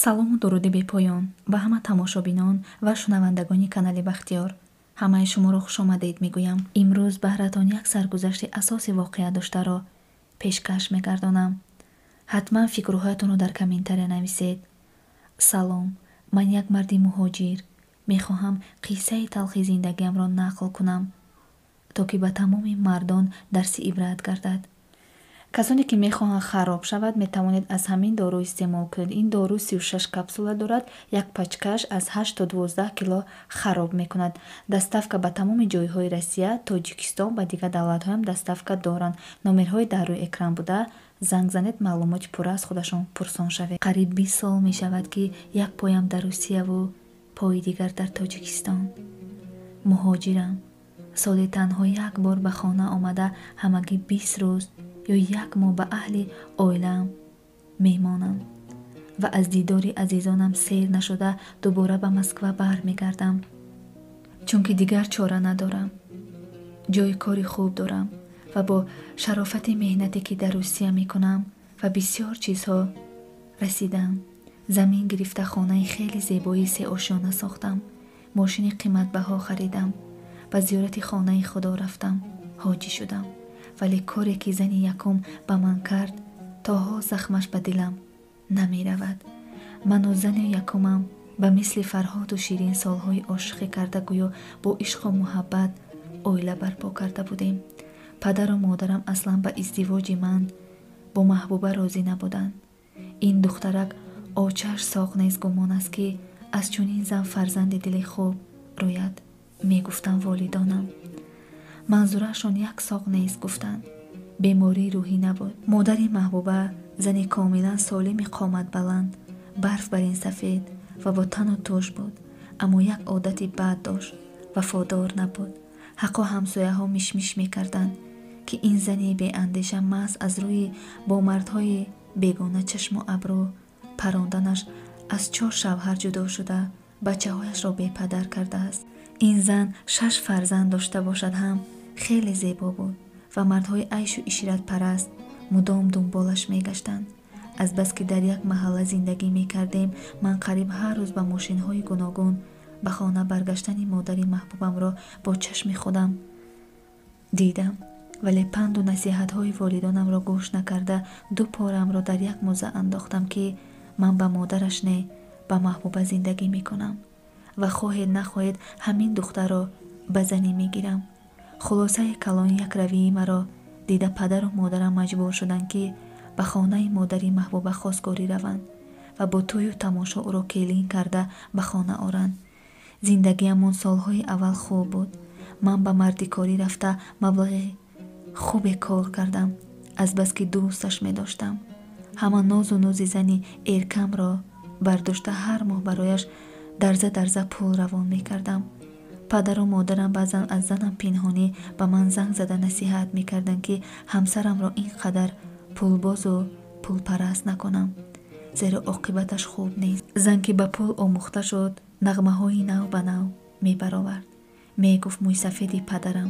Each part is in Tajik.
салому дуруди бепоён ба ҳама тамошобинон ва шунавандагони канали Бахтиёр. ҳамаи шуморо хушомадед мегӯям. имрӯз баҳратон як саргузашти асоси воқеа доштаро пешкаш мегардонам. ҳатман фикрҳоятонро дар комментария нависед. салом, ман як марди муҳоҷир мехоҳам қиссаи талхи зиндагиамро нақл кунам, то ки ба тамоми мардон дарси ибрат гардад. касоне ки мехоҳанд хароб шавад метавонед аз ҳамин дору истеъмол кунед. ин дору 36 капсула дорад. як пачкаш аз 8 то 12 кило хароб мекунад. доставка ба тамоми ҷойҳои Россия, Тоҷикистон ва дигар давлатҳо ҳам доставка доранд. номерҳои дар рӯи экран буда занг занед, маълумоти пурра аз худашон пурсон шавед. қариб 20 сол мешавад ки як поям дар Русияву пои дигар дар Тоҷикистон. муҳоҷирам. соли танҳо як бор ба хона омада ҳамагӣ 20 рӯз ё як моҳ ба аҳли оилаам меҳмонам ва аз дидори азизонам сер нашуда дубора ба Москва бармегардам, чунки дигар чора надорам. ҷойи кори хуб дорам ва бо шарофати меҳнате ки дар Русия мекунам ва бисёр чизҳо расидам. замин гирифта хонаи хеле зебои сеошёна сохтам. мошини қиматбаҳо харидам. ба зиёрати хонаи худо рафтам. ҳоҷӣ шудам. вале коре ки зани якум ба ман кард, тоҳо захмаш ба дилам намеравад. ману зани якумам ба мисли Фарҳоду Ширин солҳои ошиқӣ карда гӯё бо ишқу муҳаббат оила барпо карда будем. падару модарам аслан ба издивоҷи ман бо Маҳбуба розӣ набуданд. ин духтарак очаш соғ нест гумон аст ки аз чунин зан фарзанди дили хуб рӯяд, мегуфтанд волидонам. манзурашон як соғ нест гуфтанд. бемории рӯҳӣ набуд. модари Маҳбуба зани комилан солими қоматбаланд, барфбарин сафед ва бо тану туш буд, аммо як одати бад дошт. вафодор набуд. ҳаққу ҳамсояҳо мишмиш мекарданд ки ин зани беандеша маҳз аз рӯи бо мардҳои бегона чашму абру паронданаш аз 4 шавҳар ҷудо шуда бачаҳояшро бепадар кардааст. ин зан 6 фарзанд дошта бошад ҳам хеле зебо буд ва мардҳои айшу ишратпараст мудом дунболаш мегаштанд. азбаски дар як маҳалла зиндагӣ мекардем, ман қариб ҳар рӯз ба мошинҳои гуногун ба хона баргаштани модари Маҳбубамро бо чашми худам дидам, вале панду насиҳатҳои волидонамро гӯш накарда 2 порамро дар як мӯза андохтам ки ман ба модараш не ба Маҳбуба зиндагӣ мекунам ва хоҳед нахоҳед ҳамин духтарро ба занӣ мегирам. хулосаи калони якравии маро дида падару модарам маҷбур шуданд ки ба хонаи модари Маҳбуба хостгорӣ раванд ва бо тӯю тамошо ӯро келин карда ба хона оранд. зиндагиамон солҳои аввал хуб буд. ман ба мардикорӣ рафта маблағи хубе кор кардам, азбаски дӯсташ медоштам. ҳама нозу нӯзи зани эркамро бардошта ҳар моҳ барояш дарза пул равон мекардам. падару модарам баъзан аз занам пинҳонӣ ба ман занг зада насиҳат мекарданд ки ҳамсарамро ин қадар пулбозу пулпараст накунам, зеро оқибаташ хуб нест. зан ки ба пул омӯхта шуд, нағмаҳои нав ба нав мебаровард. мегуфт мӯйсафеди падарам,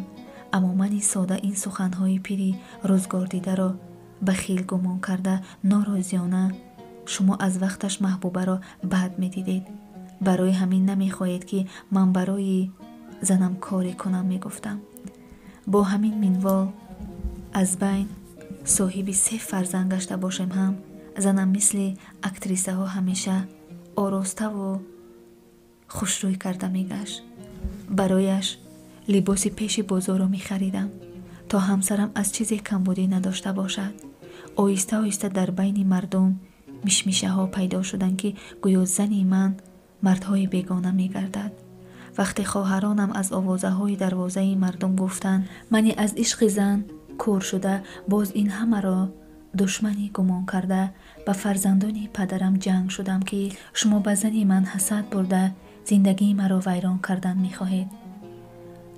аммо мани сода ин суханҳои пири рӯзгордидаро бахил гумон карда норозиёна шумо аз вақташ Маҳбубаро бад медидед. барои ҳамин намехоҳед ки ман барои занам коре кунам, мегуфтам. бо ҳамин минвол аз байн соҳиби 3 фарзанд гашта бошем ҳам занам мисли актрисаҳо ҳамеша ороставу хушрӯй карда мегашт. барояш либоси пеши бозорро мехаридам, то ҳамсарам аз чизе камбудӣ надошта бошад. оҳиста оҳиста дар байни мардум мишмишаҳо пайдо шуданд ки гӯё зани ман мардҳои бегона мегардад. вақте хоҳаронам аз овозаҳои дарвозаи мардум гуфтанд мани аз ишқи зан кур шуда боз ин ҳамаро душманӣ гумон карда ба фарзандони падарам ҷанг шудам ки шумо ба зани ман ҳасад бурда зиндагии маро вайрон кардан мехоҳед.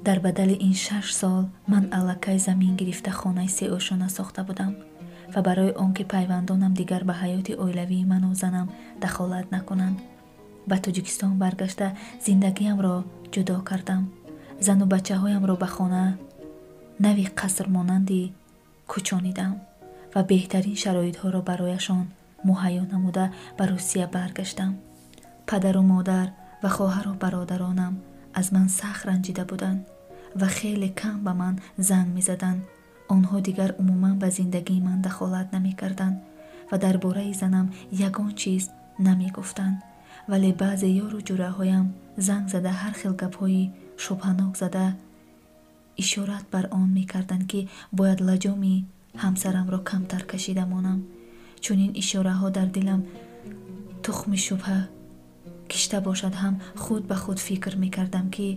дар бадали ин 6 сол ман аллакай замин гирифта хонаи сеошона сохта будам ва барои он ки пайвандонам дигар ба ҳаёти оилавии ману занам дахолат накунанд, ба Тоҷикистон баргашта зиндагиамро ҷудо кардам. зану бачаҳоямро ба хона нави қаср монандӣ кӯчонидам ва беҳтарин шароитҳоро барояшон муҳайё намуда ба Русия баргаштам. падару модар ва хоҳару бародаронам аз ман сахт ранҷида буданд ва хеле кам ба ман занг мезаданд. онҳо дигар умуман ба зиндагии ман дахолат намекарданд ва дар бораи занам ягон чиз намегуфтанд. вале баъзе ёру ҷураҳоям занг зада ҳар хел гапҳои шубҳанок зада ишорат бар он мекарданд ки бояд лаҷоми ҳамсарамро камтар кашида монам. чунин ишораҳо дар дилам тухми шубҳа кишта бошад ҳам худ ба худ фикр мекардам ки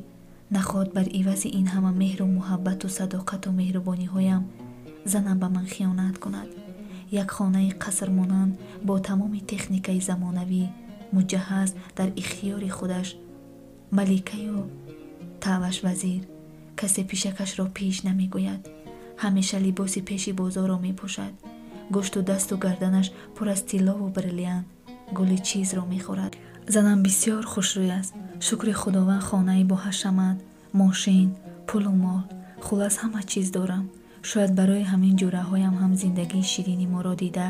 нахот бар ивази ин ҳама меҳру муҳаббату садоқату меҳрубониҳоям занам ба ман хиёнат кунад. як хонаи қасрмонанд бо тамоми техникаи замонавӣ муҷаҳҳаз дар ихтиёри худаш, маликаю таъвашвазир. касе пишакашро пиш намегӯяд, ҳамеша либоси пеши бозорро мепӯшад, гӯшту дасту гарданаш пур аз тиллову бриллиант, гули чизро мехӯрад. занам бисёр хушрӯй аст. шукри худованд хонаи бо ҳашамат, мошин, пулу мол, хулас ҳама чиз дорам. шояд барои ҳамин ҷураҳоям ҳам зиндагии ширини моро дида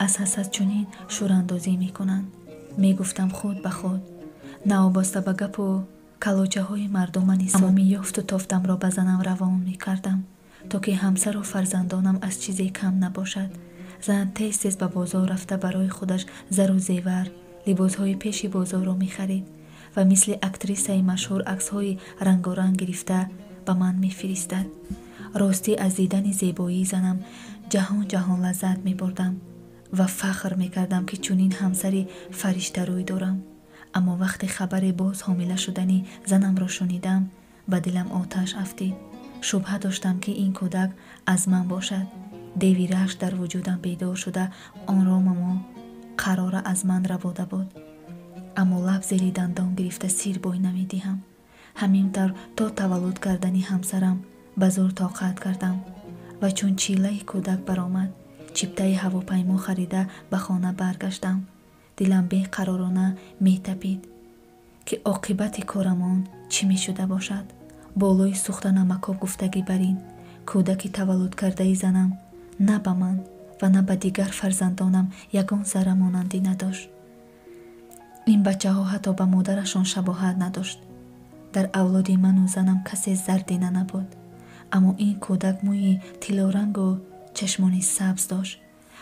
аз ҳасад чунин шӯрандозӣ мекунанд. мегуфтам худ ба худ. наобаста ба гапу калоҷаҳои мардумани тамоми ёфту тофтамро ба занам равон мекардам, то ки ҳамсару фарзандонам аз чизе кам набошад. зан тез тез ба бозор рафта барои худаш зару зевар, либосҳои пеши бозорро мехарид ва мисли актрисаи машҳур аксҳои рангоранг гирифта ба ман мефиристад. ростӣ аз дидани зебоии занам ҷаҳон лаззат мебурдам ва фахр мекардам ки чунин ҳамсари фариштарӯй дорам. аммо вақте хабари боз ҳомила шудани занамро шунидам, ба дилам оташ афтид. шубҳа доштам ки ин кӯдак аз ман бошад. деви рашк дар вуҷудам бедор шуда онромамо қарора аз ман равода буд. аммо лаб зери дандон гирифта сир бой намедиҳам. ҳамин тавр то таваллуд кардани ҳамсарам ба зур тоқат кардам ва чун чилаи кӯдак баромад, чиптаи ҳавопаймо харида ба хона баргаштам. дилам беқаророна метапид ки оқибати корамон чӣ мешуда бошад. болои сӯхта намакоб гуфтагӣ бар ин кӯдаки таваллудкардаи занам на ба ман ва на ба дигар фарзандонам ягон зара монандӣ надошт. ин бачаҳо ҳатто ба модарашон шабоҳат надошт. дар авлоди ману занам касе зардина набуд. аммо ин кӯдак мӯи тиллорангу чашмони сабз дошт.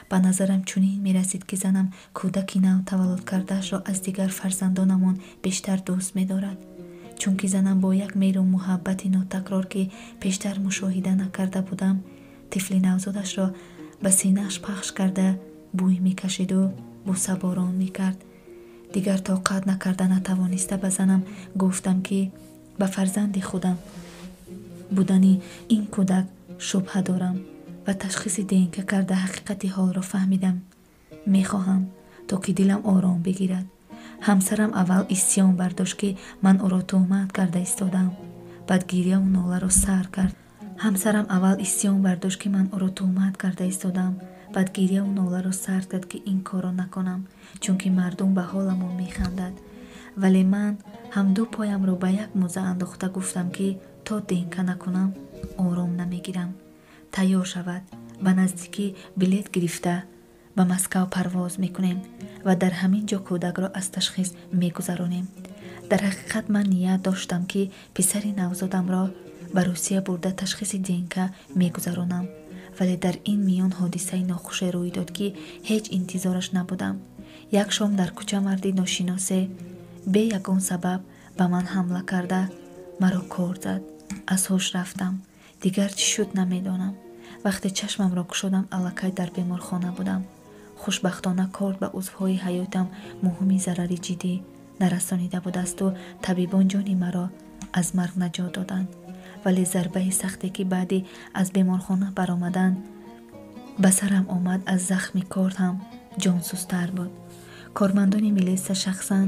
ба назарам чунин мерасид ки занам кӯдаки нав таваллудкардаашро аз дигар фарзандонамон бештар дӯст медорад. чунки занам бо як меҳру муҳаббати нотакрор ки пештар мушоҳида накарда будам, тифли навзодашро ба синааш пахш карда бӯй мекашиду бусаборон мекард. дигар тоқат накарда натавониста ба занам гуфтам ки ба фарзанди худам будани ин кӯдак шубҳа дорам ва ташхиси ДНК карда ҳақиқати ҳолро фаҳмидам. мехоҳам то ки дилам ором бигирад. ҳамсарам аввал исьён бардошт ки ман ӯро тӯҳмат карда истодам. баъд гирьяву ноларо сар кард. ки ин корро накунам, чунки мардум ба ҳоламон механдад. вале ман ҳам ду поямро ба як мӯза андохта гуфтам ки то ДНК накунам ором намегирам. тайёр шавад, ба наздикӣ билет гирифта ба Москав парвоз мекунем ва дар ҳамин ҷо кӯдакро аз ташхис мегузаронем. дар ҳақиқат ман ният доштам ки писари навзодамро ба Русия бурда ташхиси ДНК мегузаронам, вале дар ин миён ҳодисаи нохуше рӯй дод ки ҳеҷ интизораш набудам. як шом дар кӯча марди ношиносе бе ягон сабаб ба ман ҳамла карда маро корд зад. аз ҳуш рафтам. дигар чӣ шуд намедонам. вақте чашмамро кушодам, аллакай дар беморхона будам. хушбахтона корд ба узвҳои ҳаётам муҳими зарари ҷиддӣ нарасонида будасту табибон ҷони маро аз марг наҷот доданд. вале зарбаи сахте ки баъди аз беморхона баромадан ба сарам омад аз захми корд ҳам ҷонсӯзтар буд. кормандони милисия шахсан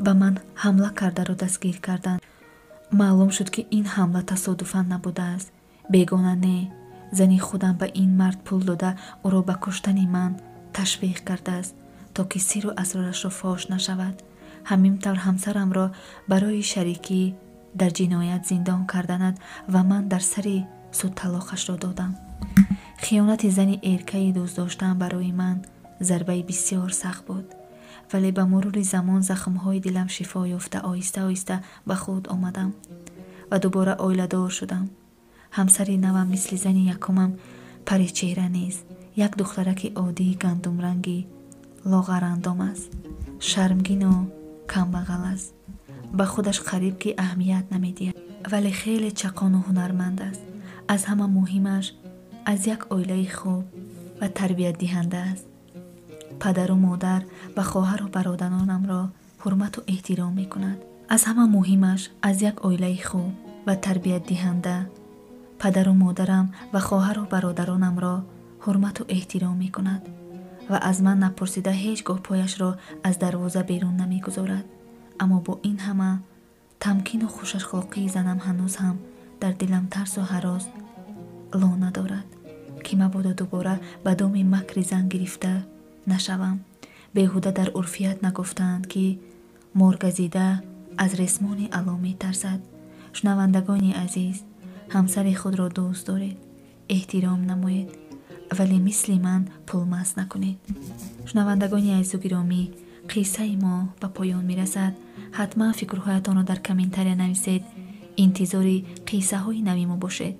ба ман ҳамла кардаро дастгир карданд. маълум шуд ки ин ҳамла тасодуфан набудааст. бегона не, зани худам ба ин мард пул дода ӯро ба куштани ман ташвиқ кардааст, то ки сиру асрорашро фош нашавад. ҳамин тавр ҳамсарамро барои шарикӣ дар ҷиноят зиндон карданад ва ман дар сари суд талоқашро додам. хиёнати зани эркаи дӯст доштаам барои ман ضربه بسیار سخت بود، ولی به مرور زمان زخم‌های دلم شفا یافته آهسته آهسته به خود آمدم و دوباره اویله‌دار شدم. همسری نوم مثل زن یکمم پریچهره نیست. یک دخترک عادی گندم رنگی لاغر اندام است. شرمگین و کمبغل است. به خودش قریب که اهمیت نمی‌دهد، ولی خیلی چقان و هنرمند است. از همه مهمش از یک عائله خوب و تربیت دهنده است. پدر و مادر و خواهر و برادرانم را حرمت و احترام می کند. از همه مهمش از یک عائله خوب و تربیت دهنده پدر و مادرم و خواهر و برادرانم را حرمت و احترام می کند و از من نپرسیده هیچگاه پایش را از دروازه بیرون نمی گذارد. اما با این همه تمکین و خوش‌اخلاقی زنم هنوز هم در دلم ترس و هراس لا ندارد که مبادا دوباره به دام مکر زن گرفته نشوم. بیهوده در عرفیت نگفتند که مرغزیده از ریسمان علا می ترسد. شنوندگان عزیز، همسر خود را دوست دارید، احترام نمایید، ولی مثل من پولمست نکنید. شنوندگان عزیز و گرامی، قصه ما به پایان می رسد. حتما فکرهایتان را در کامنتاری نویسید. انتظار قصه های نوی ما باشید.